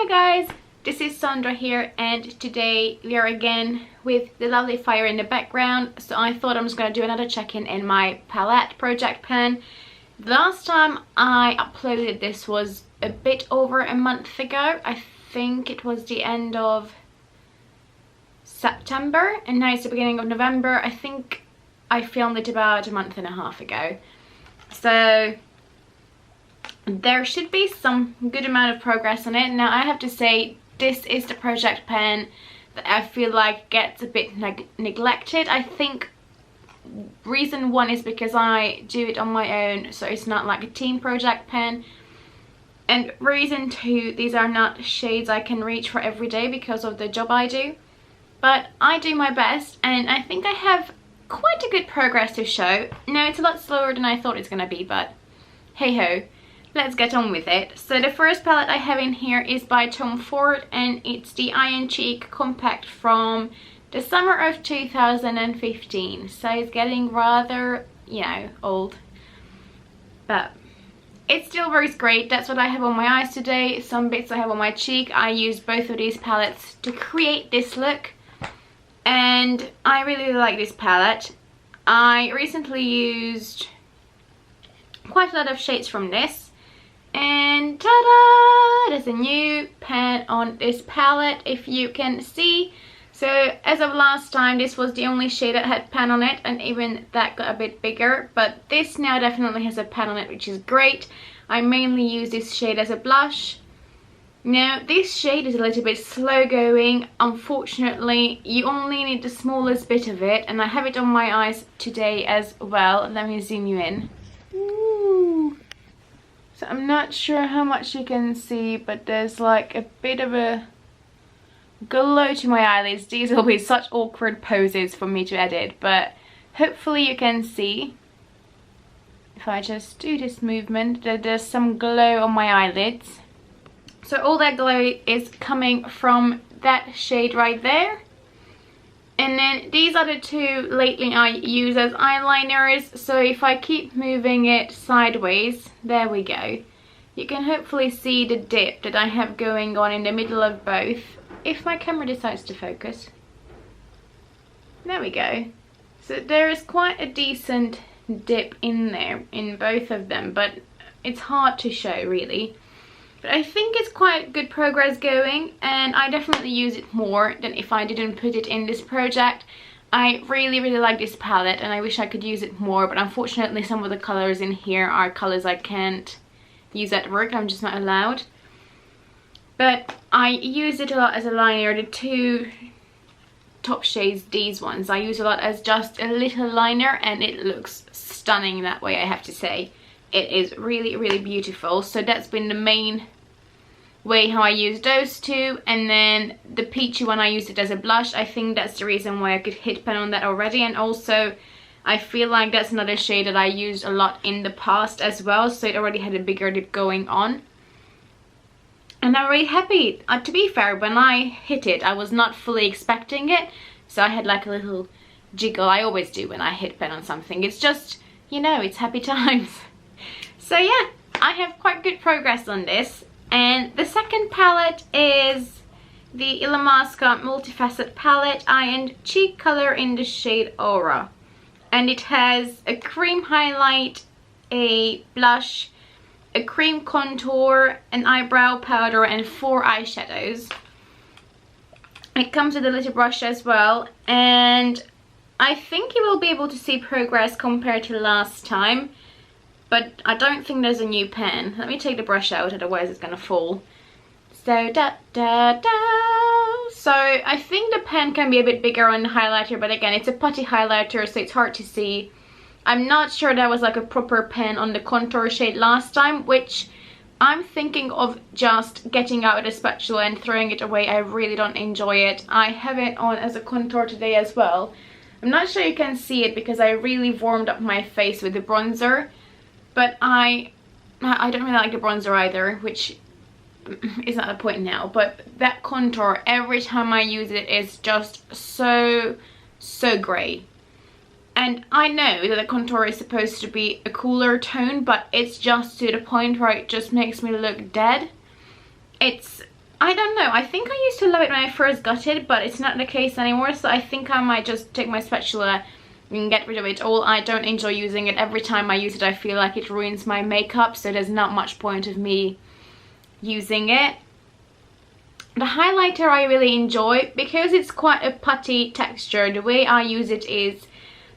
Hi guys, this is Sandra here, and today we are again with the lovely fire in the background. So I thought I'm just going to do another check-in in my palette project pan. The last time I uploaded this was a bit over a month ago. I think it was the end of September and now it's the beginning of November. I think I filmed it about a month and a half ago. So there should be some good amount of progress on it. Now I have to say, this is the project pen that I feel like gets a bit neglected. I think reason one is because I do it on my own, so it's not like a team project pen. And reason two, these are not shades I can reach for every day because of the job I do. But I do my best and I think I have quite a good progress to show. Now it's a lot slower than I thought it's gonna be, but hey ho. Let's get on with it. So the first palette I have in here is by Tom Ford and it's the Iron Cheek Compact from the summer of 2015. So it's getting rather, you know, old. But it still works great. That's what I have on my eyes today. Some bits I have on my cheek. I used both of these palettes to create this look. And I really like this palette. I recently used quite a lot of shades from this. And ta-da! There's a new pen on this palette, if you can see. So as of last time, this was the only shade that had pen on it, and even that got a bit bigger. But this now definitely has a pen on it, which is great. I mainly use this shade as a blush. Now this shade is a little bit slow going. Unfortunately, you only need the smallest bit of it, and I have it on my eyes today as well. Let me zoom you in. Ooh. So I'm not sure how much you can see, but there's like a bit of a glow to my eyelids. These will be such awkward poses for me to edit, but hopefully you can see. If I just do this movement, there's some glow on my eyelids. So all that glow is coming from that shade right there. And then these are the two lately I use as eyeliners. So if I keep moving it sideways, there we go. You can hopefully see the dip that I have going on in the middle of both. If my camera decides to focus. There we go. So there is quite a decent dip in there in both of them, but it's hard to show really. But I think it's quite good progress going, and I definitely use it more than if I didn't put it in this project. I really like this palette and I wish I could use it more, but unfortunately some of the colors in here are colors I can't use at work. I'm just not allowed. But I use it a lot as a liner. The two top shades, these ones, I use a lot as just a little liner, and it looks stunning that way, I have to say. It is really beautiful. So that's been the main way how I use those two. And then the peachy one, I used it as a blush. I think that's the reason why I could hit pen on that already. And also I feel like that's another shade that I used a lot in the past as well, so it already had a bigger dip going on. And I'm really happy. To be fair, when I hit it, I was not fully expecting it, so I had like a little jiggle. I always do when I hit pen on something. It's just, you know, it's happy times. So yeah, I have quite good progress on this. And the second palette is the Illamasqua Multifaceted Palette Iron Cheek Color in the shade Aura. And it has a cream highlight, a blush, a cream contour, an eyebrow powder, and 4 eyeshadows. It comes with a little brush as well, and I think you will be able to see progress compared to last time. But I don't think there's a new pen. Let me take the brush out, otherwise it's gonna fall. So So I think the pen can be a bit bigger on the highlighter, but again, it's a putty highlighter, so it's hard to see. I'm not sure there was like a proper pen on the contour shade last time, which I'm thinking of just getting out a spatula and throwing it away. I really don't enjoy it. I have it on as a contour today as well. I'm not sure you can see it because I really warmed up my face with the bronzer. But I don't really like the bronzer either, which is not the point now. But that contour, every time I use it, is just so grey. And I know that the contour is supposed to be a cooler tone, but it's just to the point where it just makes me look dead. It's I don't know, I think I used to love it when I first got it, but it's not the case anymore, so I think I might just take my spatula and get rid of it all. I don't enjoy using it. Every time I use it I feel like it ruins my makeup, so there's not much point of me using it. The highlighter I really enjoy because it's quite a putty texture. The way I use it is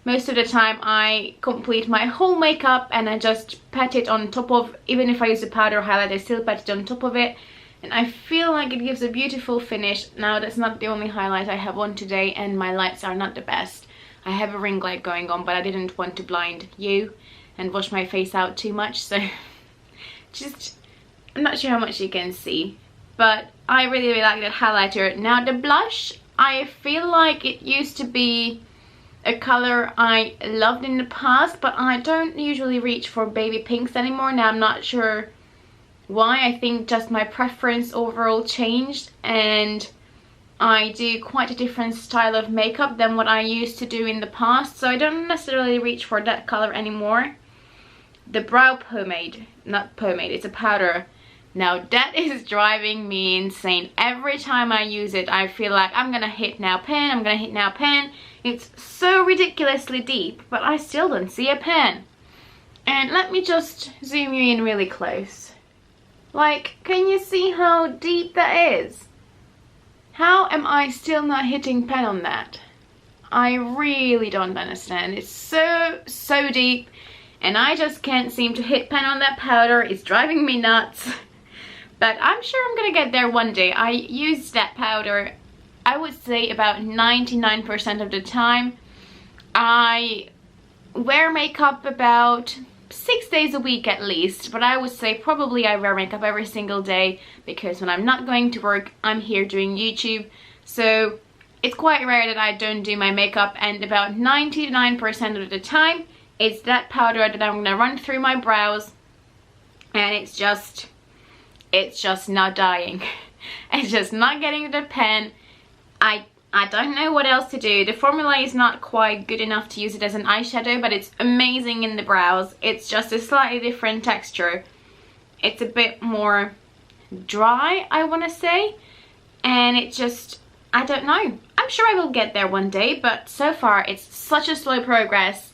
most of the time I complete my whole makeup and I just pat it on top of, even if I use a powder highlight I still pat it on top of it, and I feel like it gives a beautiful finish. Now that's not the only highlight I have on today and my lights are not the best. I have a ring light going on, but I didn't want to blind you and wash my face out too much, so just, I'm not sure how much you can see, but I really like that highlighter. Now the blush, I feel like it used to be a color I loved in the past, but I don't usually reach for baby pinks anymore. Now I'm not sure why. I think just my preference overall changed and I do quite a different style of makeup than what I used to do in the past, so I don't necessarily reach for that color anymore. The brow pomade, not pomade, it's a powder. Now that is driving me insane. Every time I use it I feel like I'm gonna hit nail pen, I'm gonna hit nail pen. It's so ridiculously deep, but I still don't see a pen. And let me just zoom you in really close. Like, can you see how deep that is? How am I still not hitting pen on that? I really don't understand. It's so deep and I just can't seem to hit pen on that powder. It's driving me nuts. But I'm sure I'm gonna get there one day. I use that powder, I would say about 99% of the time. I wear makeup about 6 days a week at least, but I would say probably I wear makeup every single day because when I'm not going to work I'm here doing YouTube, so it's quite rare that I don't do my makeup, and about 99% of the time it's that powder that I'm gonna run through my brows and it's just not dying. It's just not getting the pen. I don't know what else to do. The formula is not quite good enough to use it as an eyeshadow, but it's amazing in the brows. It's just a slightly different texture. It's a bit more dry, I want to say, and it just, I don't know. I'm sure I will get there one day, but so far it's such a slow progress.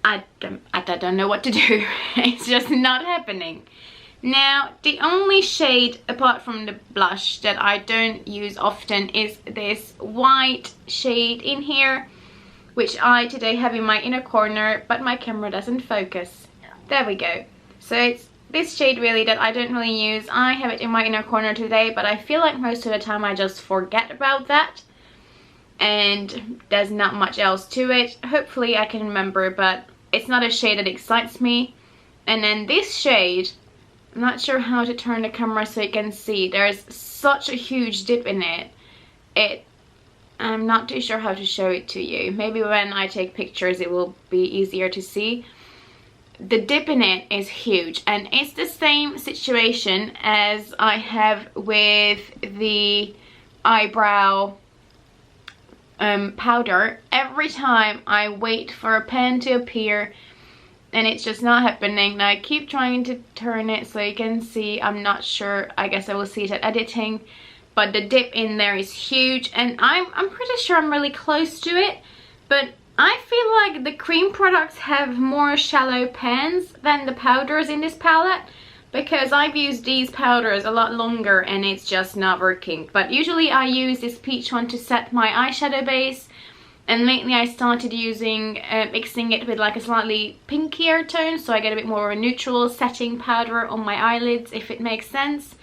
I don't know what to do. It's just not happening. Now, the only shade, apart from the blush, that I don't use often is this white shade in here, which I today have in my inner corner, but my camera doesn't focus. There we go. So it's this shade really that I don't really use. I have it in my inner corner today, but I feel like most of the time I just forget about that. And there's not much else to it. Hopefully I can remember, but it's not a shade that excites me. And then this shade, I'm not sure how to turn the camera so you can see. There's such a huge dip in it. I'm not too sure how to show it to you. Maybe when I take pictures it will be easier to see. The dip in it is huge, and it's the same situation as I have with the eyebrow powder. Every time I wait for a pen to appear and it's just not happening. Now I keep trying to turn it so you can see. I'm not sure, I guess I will see it at editing, but the dip in there is huge, and I'm pretty sure I'm really close to it, but I feel like the cream products have more shallow pens than the powders in this palette, because I've used these powders a lot longer and it's just not working. But usually I use this peach one to set my eyeshadow base, and lately I started using, mixing it with like a slightly pinkier tone, so I get a bit more of a neutral setting powder on my eyelids, if it makes sense.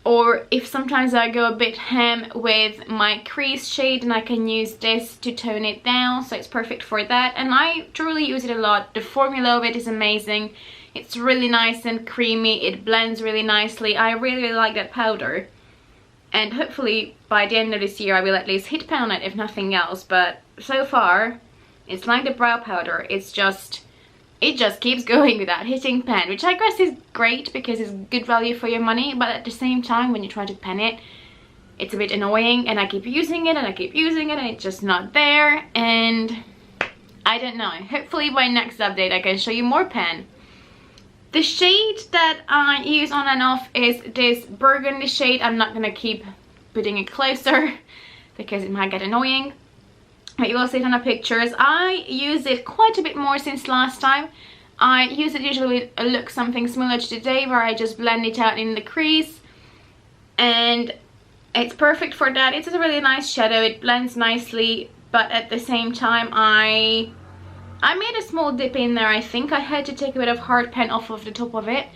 Or if sometimes I go a bit ham with my crease shade, and I can use this to tone it down, so it's perfect for that. And I truly use it a lot. The formula of it is amazing. It's really nice and creamy. It blends really nicely. I really like that powder. And hopefully by the end of this year I will at least hit pan on it, if nothing else. But so far it's like the brow powder. It just keeps going without hitting pan, which I guess is great because it's good value for your money. But at the same time, when you try to pen it, it's a bit annoying, and I keep using it and I keep using it and it's just not there. And I don't know, hopefully by next update I can show you more pen. The shade that I use on and off is this burgundy shade. I'm not gonna keep putting it closer because it might get annoying, but you will see it on the pictures. I use it quite a bit more since last time. I use it usually with a look something similar to today, where I just blend it out in the crease, and it's perfect for that. It's a really nice shadow, it blends nicely, but at the same time I made a small dip in there. I think I had to take a bit of hard pen off of the top of it,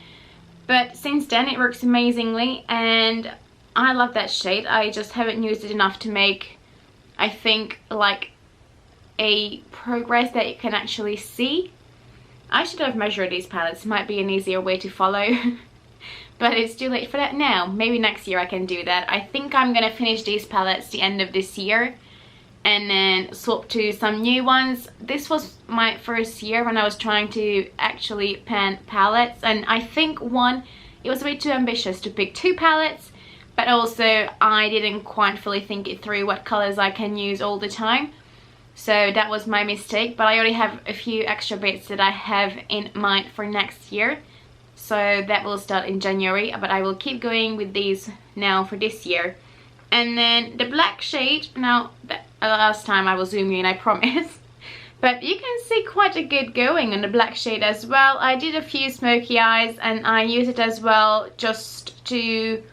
but since then it works amazingly and I love that shade. I just haven't used it enough to make, I think, like a progress that you can actually see. I should have measured these palettes, it might be an easier way to follow. But it's too late for that now. Maybe next year I can do that. I think I'm gonna finish these palettes the end of this year and then swap to some new ones. This was my first year when I was trying to actually pan palettes, and I think it was a bit too ambitious to pick 2 palettes, but also I didn't quite fully think it through what colors I can use all the time. So that was my mistake, but I already have a few extra bits that I have in mind for next year. So that will start in January, but I will keep going with these now for this year. And then the black shade, now last time I will zoom in, I promise. But you can see quite a good going on the black shade as well. I did a few smoky eyes and I use it as well just to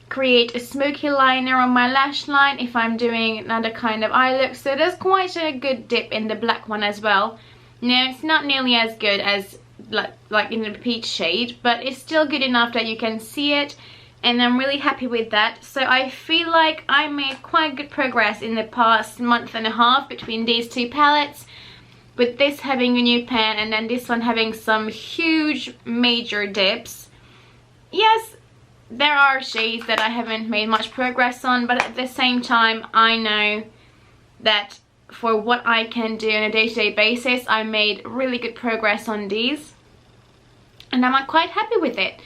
create a smoky liner on my lash line if I'm doing another kind of eye look. So there's quite a good dip in the black one as well. Now it's not nearly as good as like in the peach shade, but it's still good enough that you can see it, and I'm really happy with that. So I feel like I made quite good progress in the past month and a half between these 2 palettes, with this having a new pan and then this one having some huge major dips. Yes, there are shades that I haven't made much progress on, but at the same time I know that for what I can do on a day-to-day basis, I made really good progress on these and I'm quite happy with it.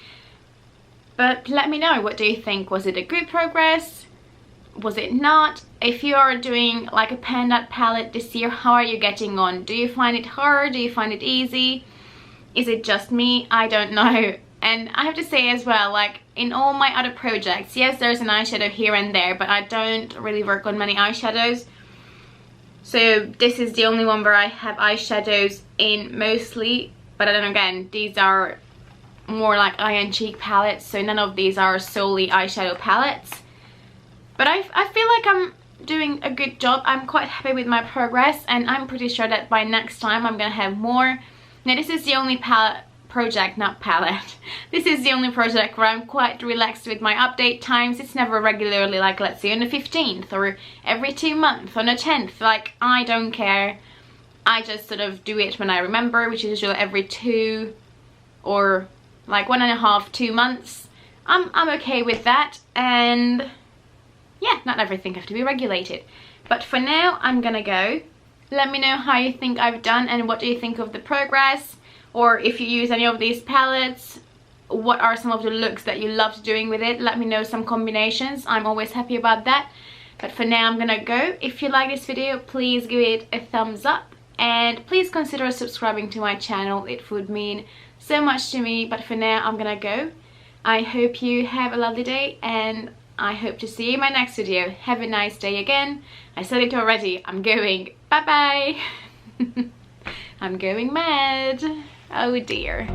But let me know, what do you think? Was it a good progress? Was it not? If you are doing like a pan palette this year, how are you getting on? Do you find it hard? Do you find it easy? Is it just me? I don't know. And I have to say as well, like in all my other projects, yes, there's an eyeshadow here and there, but I don't really work on many eyeshadows. So this is the only one where I have eyeshadows in mostly, but then again, these are more like eye and cheek palettes, so none of these are solely eyeshadow palettes. But I feel like I'm doing a good job. I'm quite happy with my progress, and I'm pretty sure that by next time I'm gonna have more. Now this is the only this is the only project where I'm quite relaxed with my update times. It's never regularly, like let's say on the 15th or every 2 months, on the 10th, like I don't care. I just sort of do it when I remember, which is usually every 2 or like 1.5, 2 months. I'm okay with that, and yeah, not everything has to be regulated. But for now, I'm gonna go. Let me know how you think I've done and what do you think of the progress. Or if you use any of these palettes, what are some of the looks that you loved doing with it? Let me know some combinations. I'm always happy about that. But for now, I'm gonna go. If you like this video, please give it a thumbs up. And please consider subscribing to my channel. It would mean so much to me. But for now, I'm gonna go. I hope you have a lovely day, and I hope to see you in my next video. Have a nice day again. I said it already. I'm going. Bye-bye. I'm going mad. Oh dear.